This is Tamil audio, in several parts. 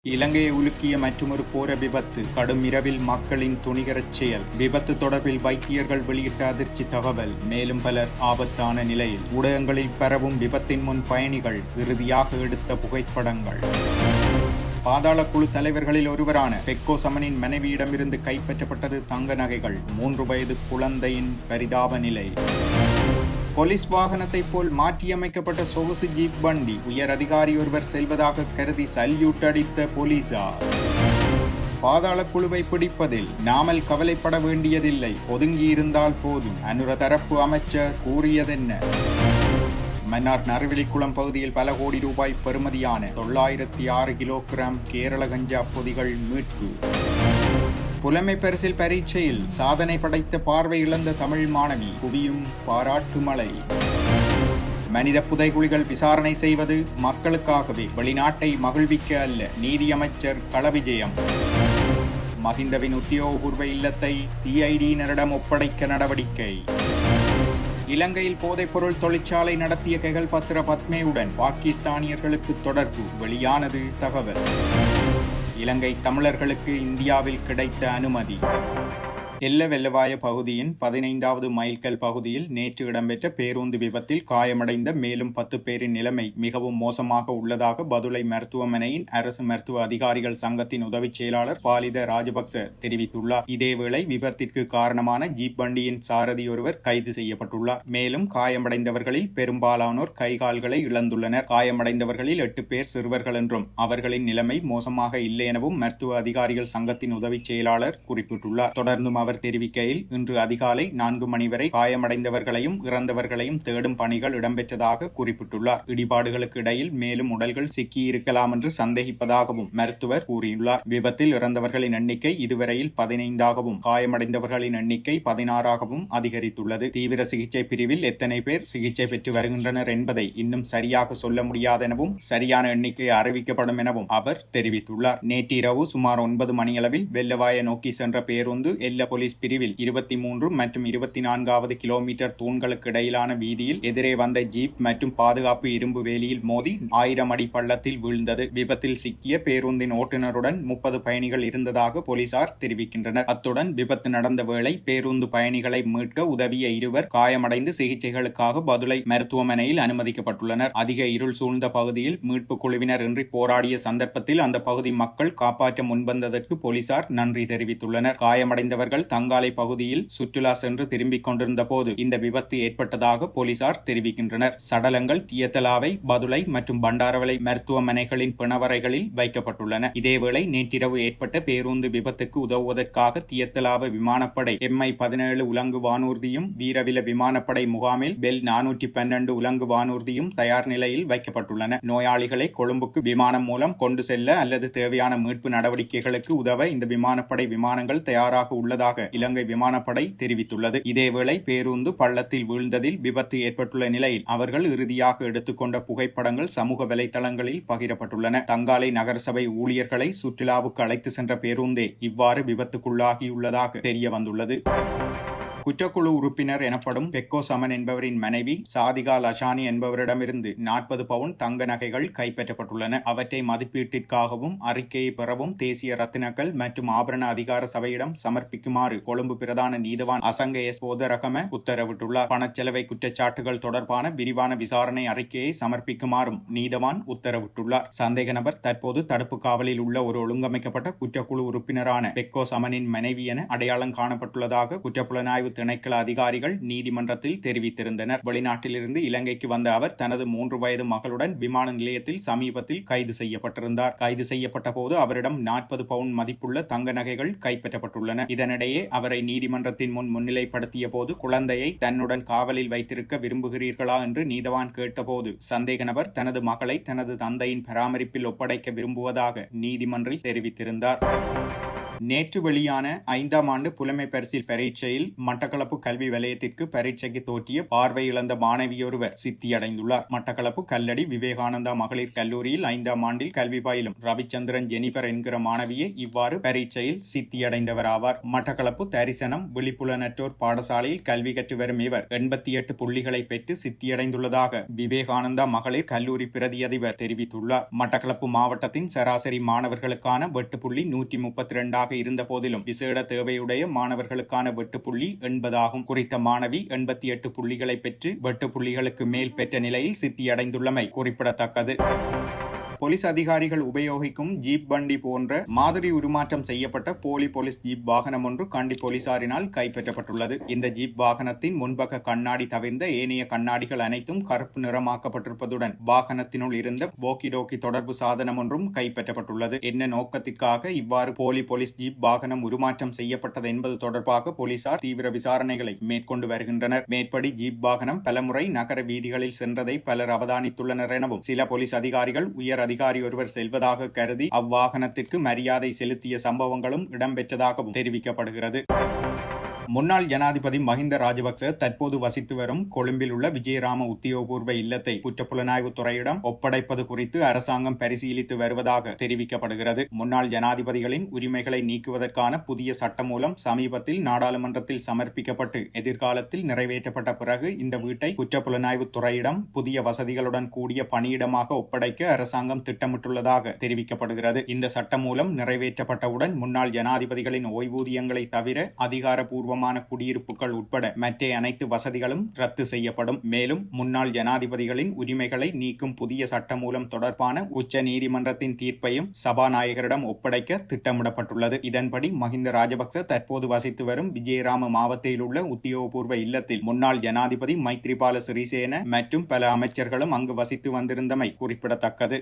இலங்கையை உலுக்கிய மற்றுமொரு கோர விபத்து. கடும் இரவில் மக்களின் துணிகரச் செயல். விபத்து தொடர்பில் வைத்தியர்கள் வெளியிட்ட அதிர்ச்சி தகவல். மேலும் பலர் ஆபத்தான நிலையில். ஊடகங்களில் பரவும் விபத்தின் முன் பயணிகள் இறுதியாக எடுத்த புகைப்படங்கள். பாதாள குழு தலைவர்களில் ஒருவரான பெக்கோ சமனின் மனைவியிடமிருந்து கைப்பற்றப்பட்டது தங்க நகைகள். 3 வயது குழந்தையின் பரிதாப நிலை. போலீஸ் வாகனத்தைப் போல் மாற்றியமைக்கப்பட்ட சொகுசு ஜீப் வண்டி. உயர் அதிகாரி ஒருவர் செல்வதாக கருதி சல்யூட் அடித்த போலீசார். பாதாள குழுவை பிடிப்பதில் நாமல் கவலைப்பட வேண்டியதில்லை, ஒதுங்கியிருந்தால் போதும். அனுர தரப்பு அமைச்சர் கூறியதென்ன? மன்னார் நறுவிலிக்குளம் பகுதியில் பல கோடி ரூபாய் பெறுமதியான 906 கிலோகிராம் கேரள கஞ்சா பொதிகள் மீட்பு. புலமை பரிசில் பரீட்சையில் சாதனை படைத்த பார்வை இழந்த தமிழ் மாணவி. குவியும் பாராட்டு மழை. மனித புதைகுழிகள் விசாரணை செய்வது மக்களுக்காகவே, வெளிநாட்டை மகிழ்விக்க அல்ல. நீதியமைச்சர் களவிஜயம். மஹிந்தவின் உத்தியோகபூர்வ இல்லத்தை சிஐடியினரிடம் ஒப்படைக்க நடவடிக்கை. இலங்கையில் போதைப்பொருள் தொழிற்சாலை நடத்திய கெகல் பத்ர பத்மேவுடன் பாகிஸ்தானியர்களுக்கு தொடர்பு. வெளியானது தகவல். இலங்கை தமிழர்களுக்கு இந்தியாவில் கிடைத்த அனுமதி. எல்ல வெள்ளவாய பகுதியின் 15வது மைல்கல் பகுதியில் நேற்று இடம்பெற்ற பேருந்து விபத்தில் காயமடைந்த மேலும் 10 பேரின் நிலைமை மிகவும் மோசமாக உள்ளதாக பதுளை மருத்துவமனையின் அரசு மருத்துவ அதிகாரிகள் சங்கத்தின் உதவிச் செயலாளர் பாலித ராஜபக்ச தெரிவித்துள்ளார். இதேவேளை விபத்திற்கு காரணமான ஜீப் வண்டியின் சாரதி ஒருவர் கைது செய்யப்பட்டுள்ளார். மேலும் காயமடைந்தவர்களில் பெரும்பாலானோர் கைகால்களை இழந்துள்ளனர். காயமடைந்தவர்களில் 8 பேர் சிறுவர்கள் என்றும் அவர்களின் நிலைமை மோசமாக இல்லை எனவும் மருத்துவ அதிகாரிகள் சங்கத்தின் உதவிச் செயலாளர் குறிப்பிட்டுள்ளார். தொடர்ந்தும் அவர் தெரிவிக்கையில், இன்று அதிகாலை 4 மணி வரை காயமடைந்தவர்களையும் இறந்தவர்களையும் தேடும் பணிகள் இடம்பெற்றதாக குறிப்பிட்டுள்ளார். இடிபாடுகளுக்கு இடையில் மேலும் உடல்கள் சிக்கியிருக்கலாம் என்று சந்தேகிப்பதாகவும் மருத்துவர் கூறியுள்ளார். விபத்தில் இறந்தவர்களின் எண்ணிக்கை இதுவரையில் 15ஆகவும் காயமடைந்தவர்களின் எண்ணிக்கை 16ஆகவும் அதிகரித்துள்ளது. தீவிர சிகிச்சை பிரிவில் எத்தனை பேர் சிகிச்சை பெற்று வருகின்றனர் என்பதை இன்னும் சரியாக சொல்ல முடியாதெனவும் சரியான எண்ணிக்கை அறிவிக்கப்படும் எனவும் அவர் தெரிவித்துள்ளார். நேற்றிரவு சுமார் 9 மணியளவில் வெள்ளவாய நோக்கி சென்ற பேருந்து எல்ல போலீஸ் பிரிவில் 23 மற்றும் 24வது கிலோமீட்டர் தூண்களுக்கு இடையிலான வீதியில் எதிரே வந்த ஜீப் மற்றும் பாதுகாப்பு இரும்பு வேலியில் மோதி 1000 அடி பள்ளத்தில் வீழ்ந்தது. விபத்தில் சிக்கிய பேருந்தின் ஓட்டுநருடன் 30 பயணிகள் இருந்ததாக போலீசார் தெரிவிக்கின்றனர். அத்துடன் விபத்து நடந்த வேளை பேருந்து பயணிகளை மீட்க உதவிய 2 காயமடைந்து சிகிச்சைகளுக்காக பதுளை மருத்துவமனையில் அனுமதிக்கப்பட்டுள்ளனர். அதிக இருள் சூழ்ந்த பகுதியில் மீட்பு குழுவினர் இன்றி போராடிய சந்தர்ப்பத்தில் அந்த பகுதி மக்கள் காப்பாற்ற முன்வந்ததற்கு போலீசார் நன்றி தெரிவித்துள்ளனர். காயமடைந்தவர்கள் தங்காலை பகுதியில் சுற்றுலா சென்று திரும்பிக் கொண்டிருந்த போது இந்த விபத்து ஏற்பட்டதாக போலீசார் தெரிவிக்கின்றனர். சடலங்கள் தியத்தலாவை, பதுளை மற்றும் பண்டாரவளை மருத்துவமனைகளின் பிணவரைகளில் வைக்கப்பட்டுள்ளன. இதேவேளை நேற்றிரவு ஏற்பட்ட பேருந்து விபத்துக்கு உதவுவதற்காக தியத்தலாவ விமானப்படை MI-17 உலங்கு வானூர்தியும் வீரவில விமானப்படை முகாமில் பெல் 412 உலங்கு வானூர்தியும் தயார் நிலையில் வைக்கப்பட்டுள்ளன. நோயாளிகளை கொழும்புக்கு விமானம் மூலம் கொண்டு செல்ல அல்லது தேவையான மீட்பு நடவடிக்கைகளுக்கு உதவ இந்த விமானப்படை விமானங்கள் தயாராக உள்ளதாக இலங்கை விமானப்படை தெரிவித்துள்ளது. இதேவேளை பேருந்து பள்ளத்தில் வீழ்ந்ததில் விபத்து ஏற்பட்டுள்ள நிலையில் அவர்கள் இறுதியாக எடுத்துக்கொண்ட புகைப்படங்கள் சமூக வலைதளங்களில் பகிரப்பட்டுள்ளன. தங்காலை நகரசபை ஊழியர்களை சுற்றுலாவுக்கு அழைத்து சென்ற பேருந்தே இவ்வாறு விபத்துக்குள்ளாகியுள்ளதாக தெரிய வந்துள்ளது. குற்றக்குழு உறுப்பினர் எனப்படும் பெக்கோ சமன் என்பவரின் மனைவி சாதிகா லஷானி என்பவரிடமிருந்து 40 பவுன் தங்க நகைகள் கைப்பற்றப்பட்டுள்ளன. அவற்றை மதிப்பீட்டிற்காகவும் அறிக்கையை பெறவும் தேசிய ரத்தினக்கல் மற்றும் ஆபரண அதிகார சபையிடம் சமர்ப்பிக்குமாறு கொழும்பு பிரதான நீதவான் அசங்க எஸ் போதரகம உத்தரவிட்டுள்ளார். பணச்செலவை குற்றச்சாட்டுகள் தொடர்பான விரிவான விசாரணை அறிக்கையை சமர்ப்பிக்குமாறும் நீதவான் உத்தரவிட்டுள்ளார். சந்தேக நபர் தற்போது தடுப்பு காவலில் உள்ள ஒரு ஒழுங்கமைக்கப்பட்ட குற்றக்குழு உறுப்பினரான பெக்கோ சமனின் மனைவி என அடையாளம் காணப்பட்டுள்ளதாக குற்றப்புலனாய்வு திணைக்கள அதிகாரிகள் நீதிமன்றத்தில் தெரிவித்திருந்தனர். வெளிநாட்டிலிருந்து இலங்கைக்கு வந்த அவர் தனது 3 வயது மகளுடன் விமான நிலையத்தில் சமீபத்தில் கைது செய்யப்பட்டிருந்தார். கைது செய்யப்பட்ட போது அவரிடம் 40 பவுன் மதிப்புள்ள தங்க நகைகள் கைப்பற்றப்பட்டுள்ளன. இதனிடையே அவரை நீதிமன்றத்தின் முன் முன்னிலைப்படுத்திய போது குழந்தையை தன்னுடன் காவலில் வைத்திருக்க விரும்புகிறீர்களா என்று நீதவான் கேட்டபோது சந்தேக நபர் தனது மகளை தனது தந்தையின் பராமரிப்பில் ஒப்படைக்க விரும்புவதாக நீதிமன்றில் தெரிவித்திருந்தார். நேற்று வெளியான 5ஆம் ஆண்டு புலமை பரிசில் பரீட்சையில் மட்டக்களப்பு கல்வி வலயத்திற்கு பரீட்சைக்கு தோற்றிய பார்வை இழந்த மாணவியொருவர் சித்தியடைந்துள்ளார். மட்டக்களப்பு கல்லடி விவேகானந்தா மகளிர் கல்லூரியில் 5ஆம் ஆண்டில் கல்வி பயிலும் ரவிச்சந்திரன் ஜெனிபர் என்கிற மாணவியே இவ்வாறு பரீட்சையில் சித்தியடைந்தவர் ஆவார். மட்டக்களப்பு தரிசனம் விழிப்புலனற்றோர் பாடசாலையில் கல்வி கற்று வரும் இவர் 88 புள்ளிகளை பெற்று சித்தியடைந்துள்ளதாக விவேகானந்தா மகளிர் கல்லூரி பிரதி அதிபர் தெரிவித்துள்ளார். மட்டக்களப்பு மாவட்டத்தின் சராசரி மாணவர்களுக்கான வெட்டுப்புள்ளி 132ஆக இருந்த போதிலும் விசேட தேவையுடைய மாணவர்களுக்கான வெட்டுப்புள்ளி 80 ஆகும். குறித்த மாணவி 88 புள்ளிகளை பெற்று வெட்டுப்புள்ளிகளுக்கு மேல் பெற்ற நிலையில் சித்தியடைந்துள்ளமை குறிப்பிடத்தக்கது. போலீஸ் அதிகாரிகள் உபயோகிக்கும் ஜீப் வண்டி போன்ற மாதிரி உருமாற்றம் செய்யப்பட்ட போலி போலீஸ் ஜீப் வாகனம் ஒன்று கண்டி போலீசாரினால் கைப்பற்றப்பட்டுள்ளது. இந்த ஜீப் வாகனத்தின் முன்பக்க கண்ணாடி தவிர்ந்த ஏனைய கண்ணாடிகள் அனைத்தும் கருப்பு நிறமாக்கப்பட்டிருப்பதுடன் வாகனத்தினுள் இருந்த வோக்கி டோக்கி தொடர்பு சாதனம் ஒன்றும் கைப்பற்றப்பட்டுள்ளது. என்ன நோக்கத்திற்காக இவ்வாறு போலி போலீஸ் ஜீப் வாகனம் உருமாற்றம் செய்யப்பட்டது என்பது தொடர்பாக போலீசார் தீவிர விசாரணைகளை மேற்கொண்டு வருகின்றனர். மேற்படி ஜீப் வாகனம் பலமுறை நகர வீதிகளில் சென்றதை பலர் அவதானித்துள்ளனர் எனவும் சில போலீஸ் அதிகாரிகள் உயர் அதிகாரி ஒருவர் செல்வதாக கருதி அவ்வாகனத்திற்கு மரியாதை செலுத்திய சம்பவங்களும் இடம்பெற்றதாகவும் தெரிவிக்கப்படுகிறது. முன்னாள் ஜனாதிபதி மஹிந்த ராஜபக்ச தற்போது வசித்து வரும் கொழும்பில் உள்ள விஜயராம உத்தியோகபூர்வ இல்லத்தை குற்றப்புலனாய்வு துறையிடம் ஒப்படைப்பது குறித்து அரசாங்கம் பரிசீலித்து வருவதாக தெரிவிக்கப்படுகிறது. முன்னாள் ஜனாதிபதிகளின் உரிமைகளை நீக்குவதற்கான புதிய சட்டமூலம் சமீபத்தில் நாடாளுமன்றத்தில் சமர்ப்பிக்கப்பட்டு எதிர்காலத்தில் நிறைவேற்றப்பட்ட பிறகு இந்த வீட்டை குற்றப்புலனாய்வு துறையிடம் புதிய வசதிகளுடன் கூடிய பணியிடமாக ஒப்படைக்க அரசாங்கம் திட்டமிட்டுள்ளதாக தெரிவிக்கப்படுகிறது. இந்த சட்டமூலம் நிறைவேற்றப்பட்டவுடன் முன்னாள் ஜனாதிபதிகளின் ஓய்வூதியங்களை தவிர அதிகாரப்பூர்வ குடியிருப்புகள் உட்பட மற்ற அனைத்து வசதிகளும் ரத்து செய்யப்படும். மேலும் முன்னாள் ஜனாதிபதிகளின் உரிமைகளை நீக்கும் புதிய சட்டமூலம் தொடர்பான உச்ச நீதிமன்றத்தின் தீர்ப்பையும் சபாநாயகரிடம் ஒப்படைக்க திட்டமிடப்பட்டுள்ளது. இதன்படி மஹிந்த ராஜபக்ச தற்போது வசித்து வரும் விஜயராம மாவட்டத்தில் உள்ள உத்தியோகபூர்வ இல்லத்தில் முன்னாள் ஜனாதிபதி மைத்ரிபால சிறிசேன மற்றும் பல அமைச்சர்களும் அங்கு வசித்து வந்திருந்தமை குறிப்பிடத்தக்கது.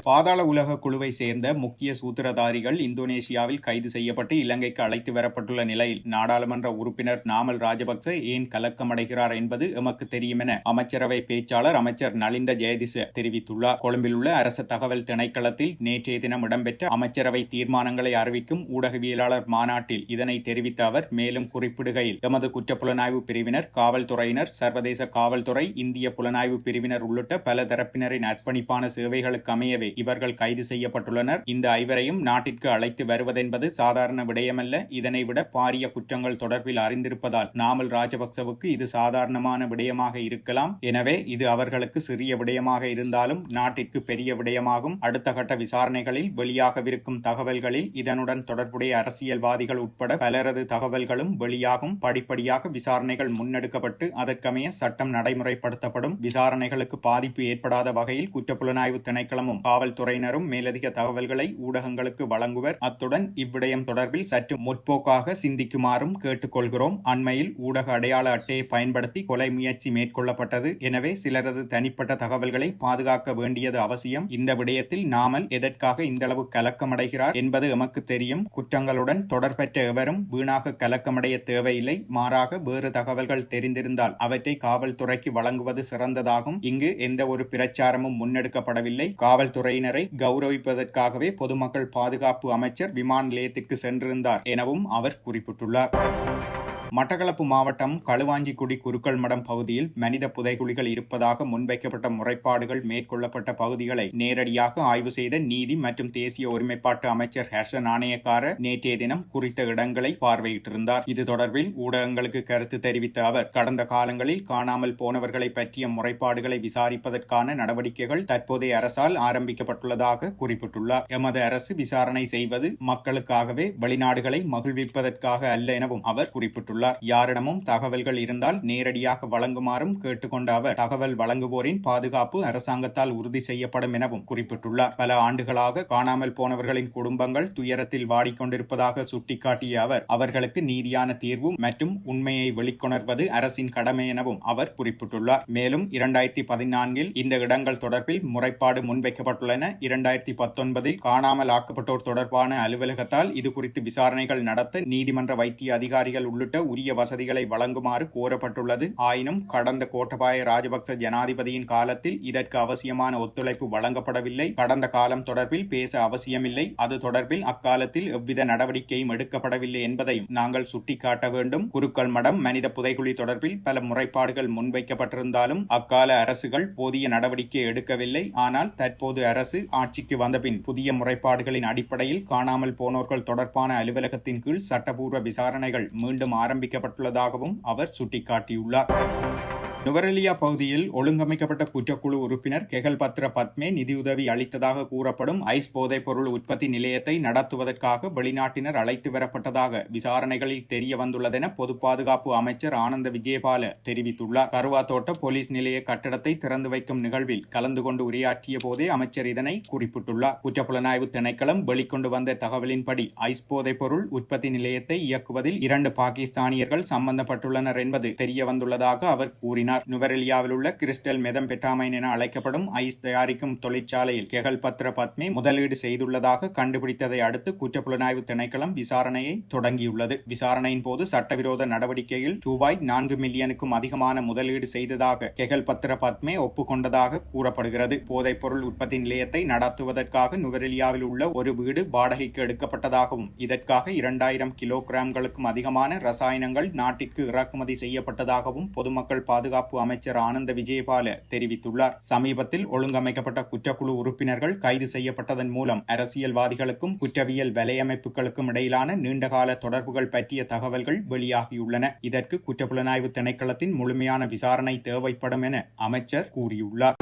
பாதாள உலக குழுவை சேர்ந்த முக்கிய சூத்திரதாரிகள் இந்தோனேசியாவில் கைது செய்யப்பட்டு இலங்கைக்கு அழைத்து வரப்பட்டுள்ள நிலையில் நாடாளுமன்ற உறுப்பினர் நாமல் ராஜபக்ச ஏன் கலக்கமடைகிறார் என்பது எமக்கு தெரியும் என அமைச்சரவை பேச்சாளர் அமைச்சர் நலிந்த ஜெயதிச தெரிவித்துள்ளார். கொழும்பில் உள்ள அரசு தகவல் திணைக்களத்தில் நேற்றைய தினம் இடம்பெற்ற அமைச்சரவை தீர்மானங்களை அறிவிக்கும் ஊடகவியலாளர் மாநாட்டில் இதனை தெரிவித்த அவர் மேலும் குறிப்பிடுகையில் எமது குற்றப்புலனாய்வு பிரிவினர், காவல்துறையினர், சர்வதேச காவல்துறை, இந்திய புலனாய்வு பிரிவினர் உள்ளிட்ட பல தரப்பினரின் அர்ப்பணிப்பான சேவைகளுக்கு அமையவே இவர்கள் கைது செய்யப்பட்டுள்ளனர். இந்த ஐவரையும் நாட்டிற்கு அழைத்து வருவதென்பது சாதாரண விடயமல்ல. இதனை விட பாரிய குற்றங்கள் தொடர்பில் அறிந்திருப்பதால் நாமல் ராஜபக்சவுக்கு இது சாதாரணமான விடயமாக இருக்கலாம். எனவே இது அவர்களுக்கு சிறிய விடயமாக இருந்தாலும் நாட்டிற்கு பெரிய விடயமாகும். அடுத்த கட்ட விசாரணைகளில் வெளியாகவிருக்கும் தகவல்களில் இதனுடன் தொடர்புடைய அரசியல்வாதிகள் உட்பட பலரது தகவல்களும் வெளியாகும். படிப்படியாக விசாரணைகள் முன்னெடுக்கப்பட்டு அதற்கமைய சட்டம் நடைமுறைப்படுத்தப்படும். விசாரணைகளுக்கு பாதிப்பு ஏற்படாத வகையில் குற்றப்புலனாய்வு திணைக்களமும் காவல்துறையினரும் மேலதிக தகவல்களை ஊடகங்களுக்கு வழங்குவர். அத்துடன் இவ்விடயம் தொடர்பில் சற்று முற்போக்காக சிந்திக்குமாறும் கேட்டுக்கொள்கிறோம். அண்மையில் ஊடக அடையாள அட்டையை பயன்படுத்தி கொலை முயற்சி மேற்கொள்ளப்பட்டது. எனவே சிலரது தனிப்பட்ட தகவல்களை பாதுகாக்க வேண்டியது அவசியம். இந்த விடயத்தில் நாமல் எதற்காக இந்தளவு கலக்கமடைகிறார் என்பது எமக்கு தெரியும். குற்றங்களுடன் தொடர்பற்ற எவரும் வீணாக கலக்கமடைய தேவையில்லை. மாறாக வேறு தகவல்கள் தெரிந்திருந்தால் அவற்றை காவல்துறைக்கு வழங்குவது சிறந்ததாகும். இங்கு எந்த ஒரு பிரச்சாரமும் முன்னெடுக்கப்படவில்லை. காவல்துறையினரை கௌரவிப்பதற்காகவே பொதுமக்கள் பாதுகாப்பு அமைச்சர் விமான நிலையத்திற்கு சென்றிருந்தார் எனவும் அவர் குறிப்பிட்டுள்ளார். மட்டக்களப்பு மாவட்டம் களுவாஞ்சிக்குடி குருக்கள் மடம் பகுதியில் மனித புதைகுழிகள் இருப்பதாக முன்வைக்கப்பட்ட முறைப்பாடுகள் மேற்கொள்ளப்பட்ட பகுதிகளை நேரடியாக ஆய்வு செய்த நீதி மற்றும் தேசிய ஒருமைப்பாட்டு அமைச்சர் ஹர்ஷ நாணயக்கார நேற்றைய தினம் குறித்த இடங்களை பார்வையிட்டிருந்தார். இது தொடர்பில் ஊடகங்களுக்கு கருத்து தெரிவித்த அவர் கடந்த காலங்களில் காணாமல் போனவர்களை பற்றிய முறைப்பாடுகளை விசாரிப்பதற்கான நடவடிக்கைகள் தற்போதைய அரசால் ஆரம்பிக்கப்பட்டுள்ளதாக குறிப்பிட்டுள்ளார். எமது அரசு விசாரணை செய்வது மக்களுக்காகவே, வெளிநாடுகளை மகிழ்விப்பதற்காக அல்ல எனவும் அவர் குறிப்பிட்டுள்ளார். யாரிடமும் தகவல்கள் இருந்தால் நேரடியாக வழங்குமாறும் கேட்டுக்கொண்ட அவர் தகவல் வழங்குவோரின் பாதுகாப்பு அரசாங்கத்தால் உறுதி செய்யப்படும் எனவும் குறிப்பிட்டுள்ளார். பல ஆண்டுகளாக காணாமல் போனவர்களின் குடும்பங்கள் துயரத்தில் வாடிக்கொண்டிருப்பதாக சுட்டிக்காட்டிய அவர் அவர்களுக்கு நீதியான தீர்வு மற்றும் உண்மையை வெளிக்கொணர்வது அரசின் கடமை எனவும் அவர் குறிப்பிட்டுள்ளார். மேலும் 2014 இந்த இடங்கள் தொடர்பில் முறைப்பாடு முன்வைக்கப்பட்டுள்ளன. 2019 காணாமல் ஆக்கப்பட்டோர் தொடர்பான அலுவலகத்தால் இதுகுறித்து விசாரணைகள் நடத்த நீதிமன்ற வைத்திய அதிகாரிகள் உள்ளிட்ட உரிய வசதிகளை வழங்குமாறு கோரப்பட்டுள்ளது. ஆயினும் கடந்த கோட்டபாய ராஜபக்ச ஜனாதிபதியின் காலத்தில் இதற்கு அவசியமான ஒத்துழைப்பு வழங்கப்படவில்லை. கடந்த காலம் தொடர்பில் பேச அவசியமில்லை. அது தொடர்பில் அக்காலத்தில் எவ்வித நடவடிக்கையும் எடுக்கப்படவில்லை என்பதையும் நாங்கள் சுட்டிக்காட்ட வேண்டும். குருக்கள் மடம் மனித புதைகுழி தொடர்பில் பல முறைப்பாடுகள் முன்வைக்கப்பட்டிருந்தாலும் அக்கால அரசுகள் போதிய நடவடிக்கை எடுக்கவில்லை. ஆனால் தற்போது அரசு ஆட்சிக்கு வந்தபின் புதிய முறைப்பாடுகளின் அடிப்படையில் காணாமல் போனோர்கள் தொடர்பான அலுவலகத்தின் கீழ் சட்டபூர்வ விசாரணைகள் மீண்டும் ஆரம்பிக்கப்பட்டுள்ளதாகவும் அவர் சுட்டிக்காட்டியுள்ளார். நுவரெலியா பகுதியில் ஒழுங்கமைக்கப்பட்ட குற்றக்குழு உறுப்பினர் கெகல்பத்ர பத்மே நிதியுதவி அளித்ததாக கூறப்படும் ஐஸ் போதைப் பொருள் உற்பத்தி நிலையத்தை நடத்துவதற்காக வெளிநாட்டினர் அழைத்து வரப்பட்டதாக விசாரணைகளில் தெரிய வந்துள்ளதென பொது பாதுகாப்பு அமைச்சர் ஆனந்த விஜயபால தெரிவித்துள்ளார். கருவாத்தோட்ட போலீஸ் நிலைய கட்டடத்தை திறந்து வைக்கும் நிகழ்வில் கலந்து கொண்டு உரையாற்றிய போதே அமைச்சர் இதனை குறிப்பிட்டுள்ளார். குற்றப்புலனாய்வு திணைக்களம் வெளிக்கொண்டு வந்த தகவலின்படி ஐஸ் போதைப் பொருள் உற்பத்தி நிலையத்தை இயக்குவதில் 2 பாகிஸ்தானியர்கள் சம்பந்தப்பட்டுள்ளனர் என்பது தெரிய வந்துள்ளதாக அவர் கூறினார். நுவரெலியாவில் உள்ள கிறிஸ்டல் மெதம்பெட்டாமைன் என அழைக்கப்படும் ஐஸ் தயாரிக்கும் தொழிற்சாலையில் கெகல்பத்ர பத்மே முதலீடு செய்துள்ளதாக கண்டுபிடித்ததை அடுத்து குற்றப்புலனாய்வு திணைக்களம் விசாரணையை தொடங்கியுள்ளது. விசாரணையின் போது சட்டவிரோத நடவடிக்கையில் ரூபாய் 4 மில்லியனுக்கும் அதிகமான முதலீடு செய்ததாக கெகல்பத்ர பத்மே ஒப்புக்கொண்டதாக கூறப்படுகிறது. போதைப் பொருள் உற்பத்தி நிலையத்தை நடத்துவதற்காக நுவரெலியாவில் உள்ள ஒரு வீடு வாடகைக்கு எடுக்கப்பட்டதாகவும் இதற்காக 2000 கிலோகிராம்களுக்கும் அதிகமான ரசாயனங்கள் நாட்டிற்கு இறக்குமதி செய்யப்பட்டதாகவும் பொதுமக்கள் பாதுகாப்பு அமைச்சர் ஆனந்த விஜயபால தெரிவித்துள்ளார். சமீபத்தில் ஒழுங்கமைக்கப்பட்ட குற்றக்குழு உறுப்பினர்கள் கைது செய்யப்பட்டதன் மூலம் அரசியல்வாதிகளுக்கும் குற்றவியல் வலையமைப்புகளுக்கும் இடையிலான நீண்டகால தொடர்புகள் பற்றிய தகவல்கள் வெளியாகியுள்ளன. இதற்கு குற்றப்புலனாய்வு திணைக்களத்தின் முழுமையான விசாரணை தேவைப்படும் என அமைச்சர் கூறியுள்ளார்.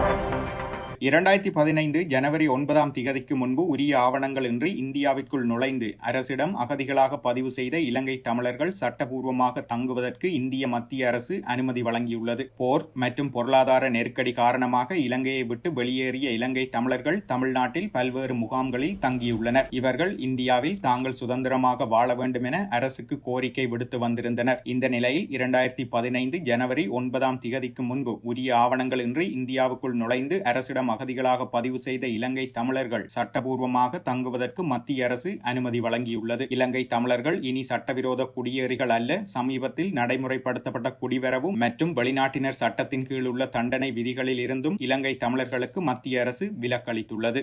2015 ஜனவரி 9ஆம் திகதிக்கு முன்பு உரிய ஆவணங்கள் இன்றி இந்தியாவிற்குள் நுழைந்து அரசிடம் அகதிகளாக பதிவு செய்த இலங்கை தமிழர்கள் சட்டபூர்வமாக தங்குவதற்கு இந்திய மத்திய அரசு அனுமதி வழங்கியுள்ளது. போர் மற்றும் பொருளாதார நெருக்கடி காரணமாக இலங்கையை விட்டு வெளியேறிய இலங்கை தமிழர்கள் தமிழ்நாட்டில் பல்வேறு முகாம்களில் தங்கியுள்ளனர். இவர்கள் இந்தியாவில் தாங்கள் சுதந்திரமாக வாழ வேண்டும் என அரசுக்கு கோரிக்கை விடுத்து வந்திருந்தனர். இந்த நிலையில் 2015 ஜனவரி 9ஆம் திகதிக்கு முன்பு உரிய ஆவணங்கள் இன்றி இந்தியாவுக்குள் நுழைந்து அரசிடம் அகதிகளாக பதிவு செய்த இலங்கை தமிழர்கள் சட்டபூர்வமாக தங்குவதற்கு மத்திய அரசு அனுமதி வழங்கியுள்ளது. இலங்கை தமிழர்கள் இனி சட்டவிரோத குடியேறிகள் அல்ல. சமீபத்தில் நடைமுறைப்படுத்தப்பட்ட குடிவரவு மற்றும் வெளிநாட்டினர் சட்டத்தின் கீழ் உள்ள தண்டனை விதிகளில் இருந்தும் இலங்கை தமிழர்களுக்கு மத்திய அரசு விலக்களித்துள்ளது.